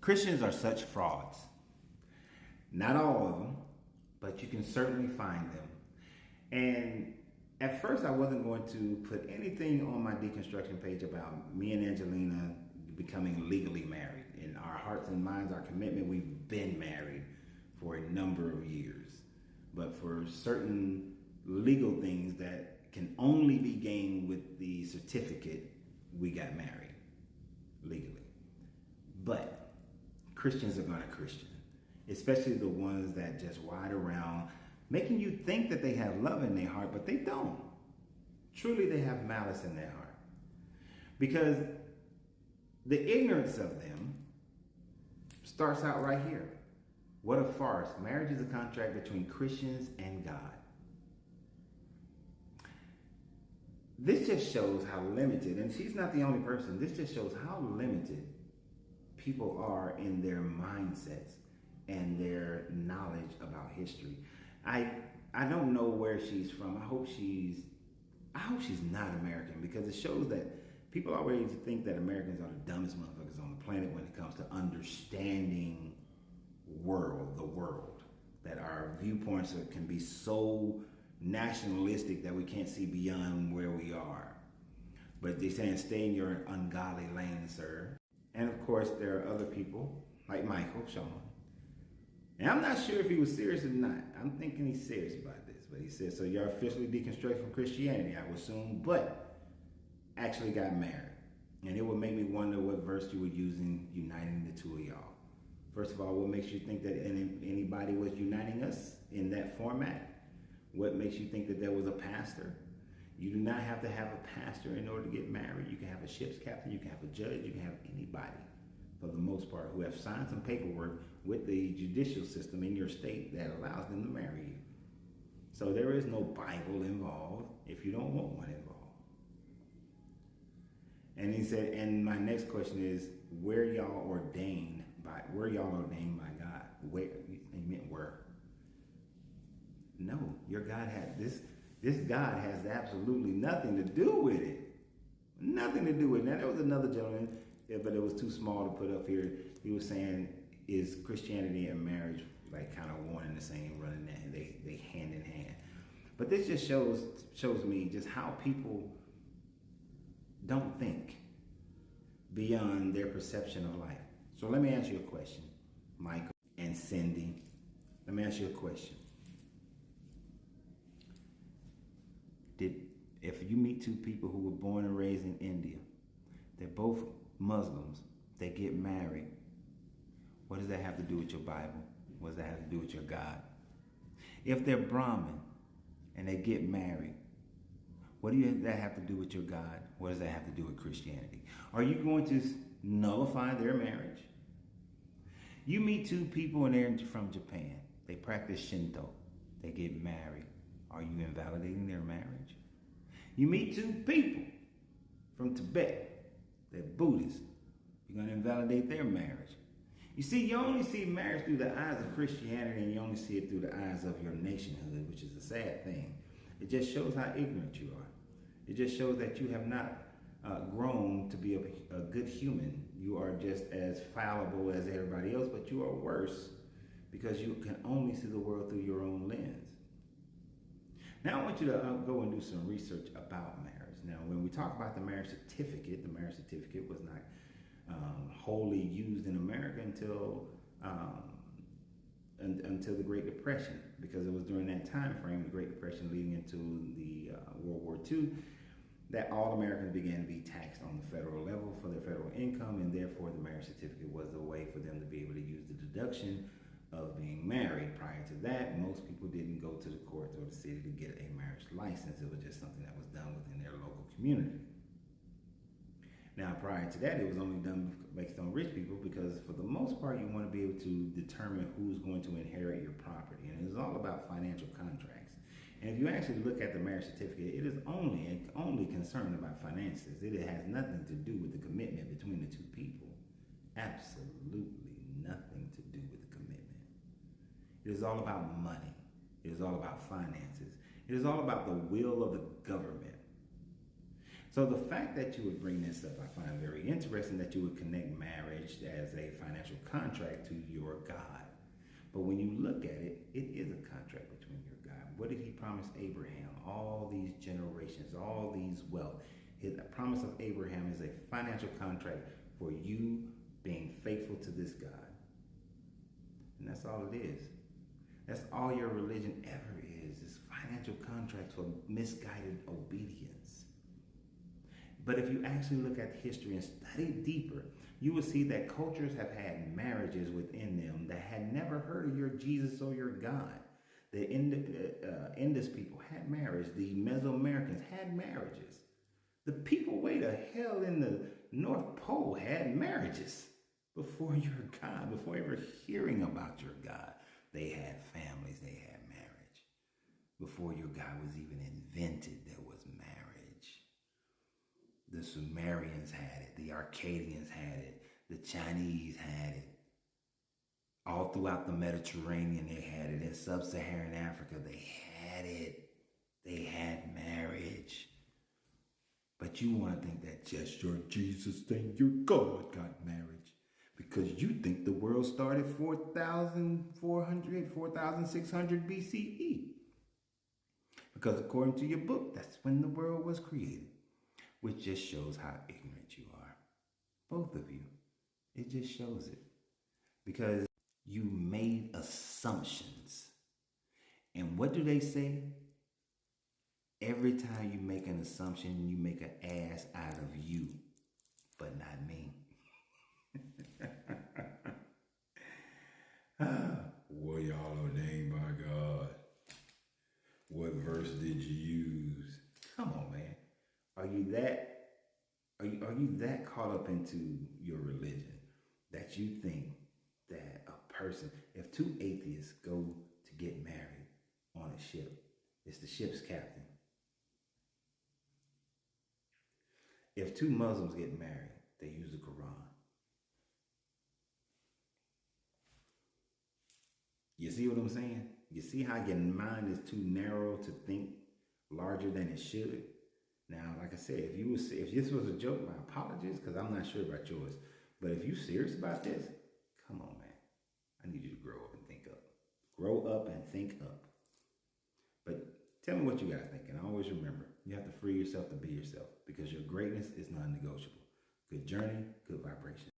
Christians are such frauds. Not all of them, but you can certainly find them. And at first, I wasn't going to put anything on my deconstruction page about me and Angelina becoming legally married. In our hearts and minds, our commitment, we've been married for a number of years. But for certain legal things that can only be gained with the certificate, we got married legally. But Christians are going to Christian, especially the ones that just ride around making you think that they have love in their heart, but they don't. Truly, they have malice in their heart. Because the ignorance of them starts out right here. What a farce. Marriage is a contract between Christians and God. This just shows how limited, and she's not the only person, this just shows how limited people are in their mindsets and their knowledge about history. I don't know where she's from. I hope she's not American, because it shows that people always think that Americans are the dumbest motherfuckers on the planet when it comes to understanding the world. That our viewpoints can be so nationalistic that we can't see beyond where we are. But they're saying, stay in your ungodly lane, sir. And of course, there are other people like Michael Sean. And I'm not sure if he was serious or not. I'm thinking he's serious about this. But he said, so you're officially deconstructed from Christianity, I would assume, but actually got married. And it would make me wonder what verse you were using uniting the two of y'all. First of all, what makes you think that anybody was uniting us in that format? What makes you think that there was a pastor? You do not have to have a pastor in order to get married. You can have a ship's captain, you can have a judge, you can have anybody, for the most part, who have signed some paperwork with the judicial system in your state that allows them to marry you. So there is no Bible involved if you don't want one involved. And he said, and my next question is, where y'all ordained by God? Where? He meant where? No, your God had this God has absolutely nothing to do with it. Nothing to do with it. Now, there was another gentleman, but it was too small to put up here. He was saying, is Christianity and marriage like kind of one and the same, running that they hand in hand? But this just shows me just how people don't think beyond their perception of life. So let me ask you a question, Michael and Cindy. Let me ask you a question. If you meet two people who were born and raised in India, they're both Muslims, they get married, what does that have to do with your Bible? What does that have to do with your God? If they're Brahmin and they get married, what does that have to do with your God? What does that have to do with Christianity? Are you going to nullify their marriage? You meet two people and they're from Japan. They practice Shinto. They get married. Are you invalidating their marriage? You meet two people from Tibet. They're Buddhists. You're going to invalidate their marriage. You see, you only see marriage through the eyes of Christianity, and you only see it through the eyes of your nationhood, which is a sad thing. It just shows how ignorant you are. It just shows that you have not grown to be a good human. You are just as fallible as everybody else, but you are worse because you can only see the world through your own lens. Now I want you to go and do some research about marriage. Now, when we talk about the marriage certificate was not wholly used in America until the Great Depression, because it was during that time frame, the Great Depression leading into the World War II, that all Americans began to be taxed on the federal level for their federal income, and therefore the marriage certificate was a way for them to be able to use the deduction of being married. Prior to that, most people didn't go to the courts or the city to get a marriage license. It was just something that was done within their local community. Now, prior to that, it was only done based on rich people, because for the most part, you want to be able to determine who's going to inherit your property. And it's all about financial contracts. And if you actually look at the marriage certificate, it is only concerned about finances. It has nothing to do with the commitment between the two people. Absolutely nothing to do with the commitment. It is all about money. It is all about finances. It is all about the will of the government. So the fact that you would bring this up, I find very interesting that you would connect marriage as a financial contract to your God. But when you look at it, it is a contract between your God. What did he promise Abraham? All these generations, all these wealth. His promise of Abraham is a financial contract for you being faithful to this God. And that's all it is. That's all your religion ever is financial contracts for misguided obedience. But if you actually look at history and study deeper, you will see that cultures have had marriages within them that had never heard of your Jesus or your God. The Indus people had marriage. The Mesoamericans had marriages. The people way to hell in the North Pole had marriages before your God, before ever hearing about your God. They had families, they had marriage. Before your God was even invented, there was marriage. The Sumerians had it, the Akkadians had it, the Chinese had it. All throughout the Mediterranean, they had it. In sub-Saharan Africa, they had it. They had marriage. But you want to think that just your Jesus and your God got marriage because you think the world started 4,600 BCE. Because according to your book, that's when the world was created, which just shows how ignorant you are. Both of you. It just shows it. Because you made assumptions. And what do they say? Every time you make an assumption, you make an ass out of you, but not me. What y'all ordained by God? What verse did you use? Come on, man. Are you that caught up into your religion that you think that a person, if two atheists go to get married on a ship, it's the ship's captain. If two Muslims get married, they use the Quran. You see what I'm saying? You see how your mind is too narrow to think larger than it should? Now, like I said, if this was a joke, my apologies, because I'm not sure about yours. But if you're serious about this, come on, man. I need you to grow up and think up. Grow up and think up. But tell me what you guys think. And always remember, you have to free yourself to be yourself because your greatness is non-negotiable. Good journey, good vibration.